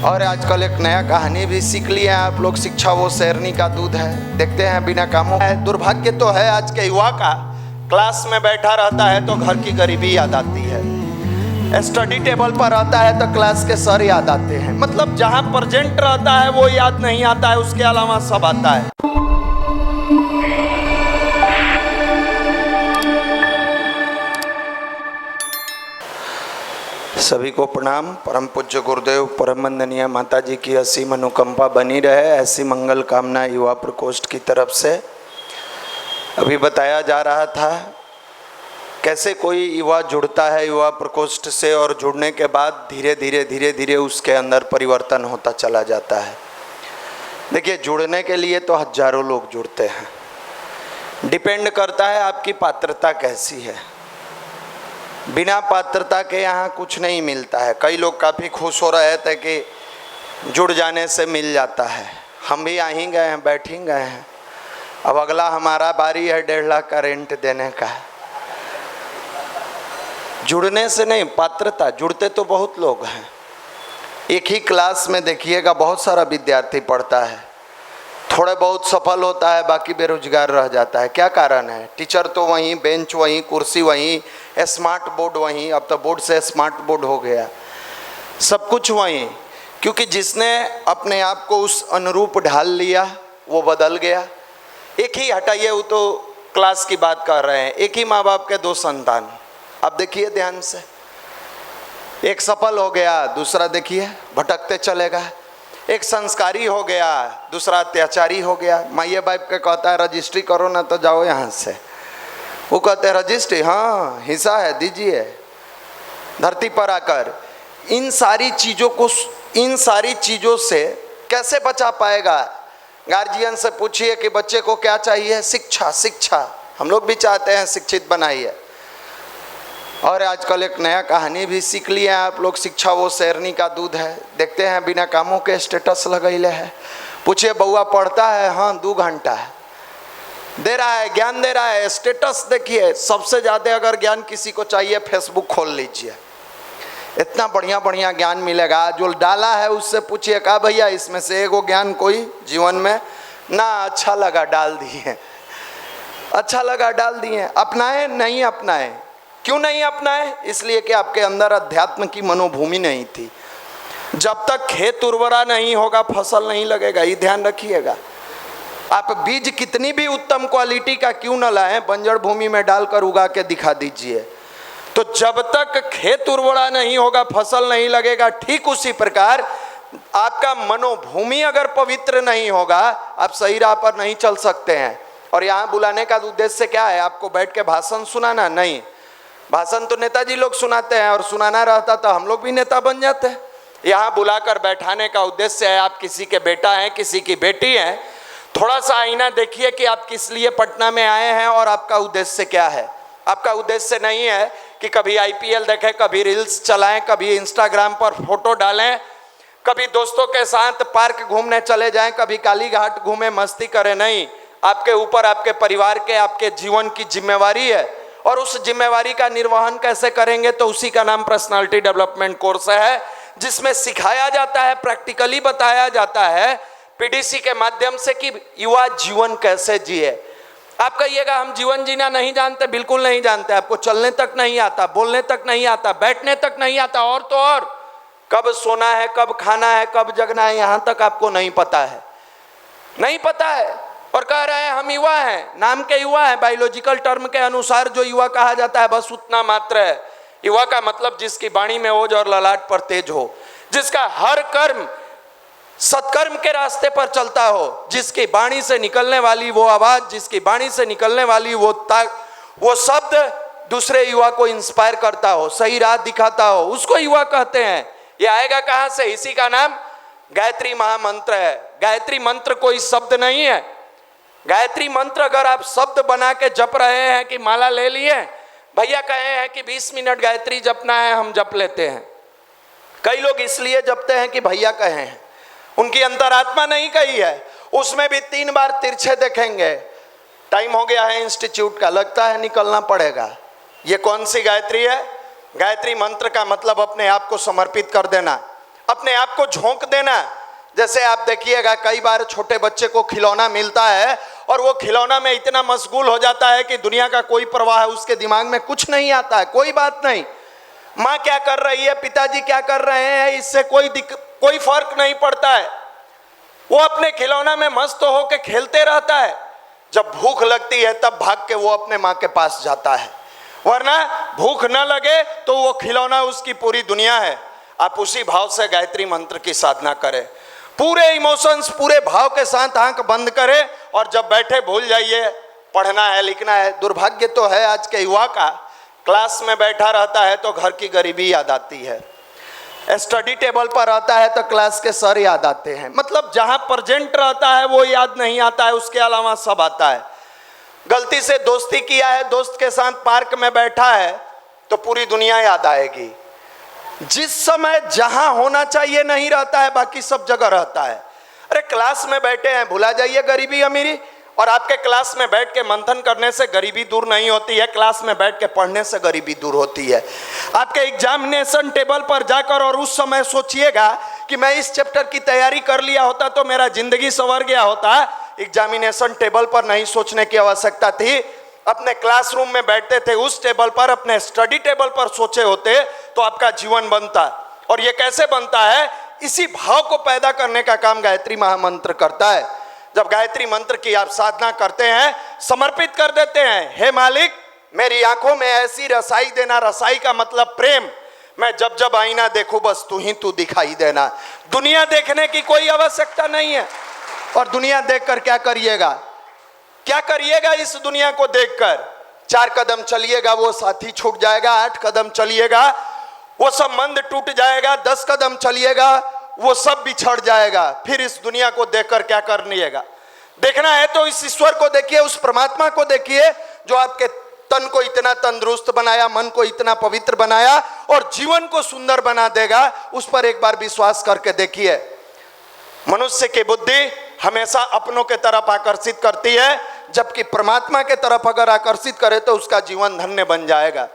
और आजकल एक नया कहानी भी सीख लिया आप लोग, शिक्षा वो शेरनी का दूध है। देखते हैं बिना कामों है। दुर्भाग्य तो है आज के युवा का, क्लास में बैठा रहता है तो घर की गरीबी याद आती है, स्टडी टेबल पर रहता है तो क्लास के सर याद आते हैं। मतलब जहां प्रेजेंट रहता है वो याद नहीं आता है, उसके अलावा सब आता है। सभी को प्रणाम। परम पूज्य गुरुदेव परम वंदनीय माता जी की असीम अनुकंपा बनी रहे, ऐसी मंगल कामना युवा प्रकोष्ठ की तरफ से। अभी बताया जा रहा था कैसे कोई युवा जुड़ता है युवा प्रकोष्ठ से और जुड़ने के बाद धीरे धीरे उसके अंदर परिवर्तन होता चला जाता है। देखिए, जुड़ने के लिए तो हजारों लोग जुड़ते हैं, डिपेंड करता है आपकी पात्रता कैसी है। बिना पात्रता के यहाँ कुछ नहीं मिलता है। कई लोग काफ़ी खुश हो रहे थे कि जुड़ जाने से मिल जाता है। हम भी आ ही गए हैं, बैठ ही गए हैं, अब अगला हमारा बारी है 1.5 लाख का रेंट देने का। जुड़ने से नहीं, पात्रता। जुड़ते तो बहुत लोग हैं। एक ही क्लास में देखिएगा बहुत सारा विद्यार्थी पढ़ता है, थोड़े बहुत सफल होता है, बाकी बेरोजगार रह जाता है। क्या कारण है? टीचर तो वहीं, बेंच वहीं, कुर्सी वहीं, स्मार्ट बोर्ड वहीं, अब तो बोर्ड से स्मार्ट बोर्ड हो गया, सब कुछ वहीं। क्योंकि जिसने अपने आप को उस अनुरूप ढाल लिया वो बदल गया। एक ही हटाइए, वो तो क्लास की बात कर रहे हैं, एक ही माँ बाप के 2 संतान। अब देखिए ध्यान से, एक सफल हो गया, दूसरा देखिए भटकते चलेगा। एक संस्कारी हो गया, दूसरा अत्याचारी हो गया। माइए बाप के कहता है रजिस्ट्री करो ना तो जाओ यहाँ से, वो कहते हैं रजिस्ट्री, हाँ हिस्सा है दीजिए। धरती पर आकर इन सारी चीज़ों से कैसे बचा पाएगा? गार्जियन से पूछिए कि बच्चे को क्या चाहिए? शिक्षा। शिक्षा हम लोग भी चाहते हैं शिक्षित बनाइए। और आजकल एक नया कहानी भी सीख लिया आप लोग, शिक्षा वो शेरनी का दूध है। देखते हैं बिना कामों के स्टेटस लगैले है। पूछिए बउआ पढ़ता है? हाँ 2 घंटा दे रहा है, ज्ञान दे रहा है। स्टेटस देखिए, सबसे ज़्यादा अगर ज्ञान किसी को चाहिए फेसबुक खोल लीजिए, इतना बढ़िया बढ़िया ज्ञान मिलेगा। जो डाला है उससे पूछिए का भैया इसमें से एगो ज्ञान कोई जीवन में ना अच्छा लगा डाल दिए, अच्छा लगा डाल दिए। अपनाए नहीं अपनाए? क्यों नहीं अपनाए? इसलिए कि आपके अंदर अध्यात्म की मनोभूमि नहीं थी। जब तक खेत उर्वरा नहीं होगा फसल नहीं लगेगा, ये ध्यान रखिएगा। आप बीज कितनी भी उत्तम क्वालिटी का क्यों न लाएं, बंजर भूमि में डालकर उगा के दिखा दीजिए, तो जब तक खेत उर्वरा नहीं होगा फसल नहीं लगेगा। ठीक उसी प्रकार आपका मनोभूमि अगर पवित्र नहीं होगा, आप सही राह पर नहीं चल सकते हैं। और यहाँ बुलाने का उद्देश्य क्या है? आपको बैठ के भाषण सुनाना नहीं। भाषण तो नेताजी लोग सुनाते हैं, और सुनाना रहता तो हम लोग भी नेता बन जाते हैं। यहाँ बुलाकर बैठाने का उद्देश्य है, आप किसी के बेटा हैं, किसी की बेटी हैं, थोड़ा सा आईना देखिए कि आप किस लिए पटना में आए हैं और आपका उद्देश्य क्या है। आपका उद्देश्य नहीं है कि कभी IPL देखें, कभी रील्स चलाएं, कभी इंस्टाग्राम पर फोटो डालें, कभी दोस्तों के साथ पार्क घूमने चले जाएं, कभी काली घाट घूमें मस्ती करें। नहीं, आपके ऊपर आपके परिवार के, आपके जीवन की जिम्मेवारी है। और उस जिम्मेवारी का निर्वहन कैसे करेंगे, तो उसी का नाम पर्सनालिटी डेवलपमेंट कोर्स है, जिसमें सिखाया जाता है, प्रैक्टिकली बताया जाता है PDC के माध्यम से कि युवा जीवन कैसे जिए। आप कहिएगा हम जीवन जीना नहीं जानते, बिल्कुल नहीं जानते। आपको चलने तक नहीं आता, बोलने तक नहीं आता, बैठने तक नहीं आता, और तो और कब सोना है, कब खाना है, कब जगना है, यहाँ तक आपको नहीं पता है, नहीं पता है। और कह रहे हैं हम युवा हैं, नाम के युवा हैं। बायोलॉजिकल टर्म के अनुसार जो युवा कहा जाता है बस उतना मात्र है। युवा का मतलब जिसकी वाणी में ओज और ललाट पर तेज हो, जिसका हर कर्म सत्कर्म के रास्ते पर चलता हो, जिसकी वाणी से निकलने वाली वो आवाज, जिसकी वाणी से निकलने वाली वो शब्द दूसरे युवा को इंस्पायर करता हो, सही राह दिखाता हो, उसको युवा कहते हैं। ये आएगा कहाँ से? इसी का नाम गायत्री महामंत्र है। गायत्री मंत्र कोई शब्द नहीं है। गायत्री मंत्र अगर आप शब्द बना के जप रहे हैं कि माला ले लिए, भैया कहे हैं कि 20 मिनट गायत्री जपना है, हम जप लेते हैं। कई लोग इसलिए जपते हैं कि भैया कहे हैं, उनकी अंतरात्मा नहीं कही है। उसमें भी 3 बार तिरछे देखेंगे। टाइम हो गया है इंस्टीट्यूट का, लगता है निकलना पड़ेगा। ये कौन सी गायत्री है? गायत्री मंत्र का मतलब अपने आप को समर्पित कर देना, अपने आप को झोंक देना। जैसे आप देखिएगा कई बार छोटे बच्चे को खिलौना मिलता है और वो खिलौना में इतना मशगूल हो जाता है कि दुनिया का कोई परवाह है उसके दिमाग में कुछ नहीं आता है, कोई बात नहीं। माँ क्या कर रही है, पिताजी क्या कर रहे हैं, इससे कोई फर्क नहीं पड़ता है। वो अपने खिलौना में मस्त होकर खेलते रहता है। जब भूख लगती है तब भाग के वो अपने माँ के पास जाता है, वरना भूख न लगे तो वो खिलौना उसकी पूरी दुनिया है। आप उसी भाव से गायत्री मंत्र की साधना करें, पूरे इमोशंस, पूरे भाव के साथ आंख बंद करें और जब बैठे भूल जाइए पढ़ना है, लिखना है। दुर्भाग्य तो है आज के युवा का, क्लास में बैठा रहता है तो घर की गरीबी याद आती है, स्टडी टेबल पर रहता है तो क्लास के सर याद आते हैं। मतलब जहां प्रेजेंट रहता है वो याद नहीं आता है, उसके अलावा सब आता है। गलती से दोस्ती किया है, दोस्त के साथ पार्क में बैठा है तो पूरी दुनिया याद आएगी। जिस समय जहां होना चाहिए नहीं रहता है, बाकी सब जगह रहता है। अरे क्लास में बैठे हैं, भुला जाइए गरीबी अमीरी। और आपके क्लास में बैठ के मंथन करने से गरीबी दूर नहीं होती है, क्लास में बैठ के पढ़ने से गरीबी दूर होती है। आपके एग्जामिनेशन टेबल पर जाकर और उस समय सोचिएगा कि मैं इस चैप्टर की तैयारी कर लिया होता तो मेरा जिंदगी संवर गया होता। एग्जामिनेशन टेबल पर नहीं सोचने की आवश्यकता थी, अपने क्लासरूम में बैठते थे उस टेबल पर, अपने स्टडी टेबल पर सोचे होते तो आपका जीवन बनता। और ये कैसे बनता है, इसी भाव को पैदा करने का काम गायत्री महामंत्र करता है। जब गायत्री मंत्र की आप साधना करते हैं, समर्पित कर देते हैं, हे मालिक मेरी आंखों में ऐसी रसाई देना, रसाई का मतलब प्रेम, मैं जब जब आईना देखूं बस तू ही तू दिखाई देना। दुनिया देखने की कोई आवश्यकता नहीं है। और दुनिया देखकर क्या करिएगा, क्या करिएगा इस दुनिया को देखकर? 4 कदम चलिएगा वो साथी छूट जाएगा, 8 कदम चलिएगा वो संबंध टूट जाएगा, 10 कदम चलिएगा वो सब बिछड़ जाएगा। फिर इस दुनिया को देखकर क्या करनिएगा? देखना है तो इस ईश्वर को देखिए, उस परमात्मा को देखिए जो आपके तन को इतना तंदुरुस्त बनाया, मन को इतना पवित्र बनाया और जीवन को सुंदर बना देगा। उस पर एक बार विश्वास करके देखिए। मनुष्य की बुद्धि हमेशा अपनों के तरफ आकर्षित करती है, जबकि परमात्मा के तरफ अगर आकर्षित करे तो उसका जीवन धन्य बन जाएगा।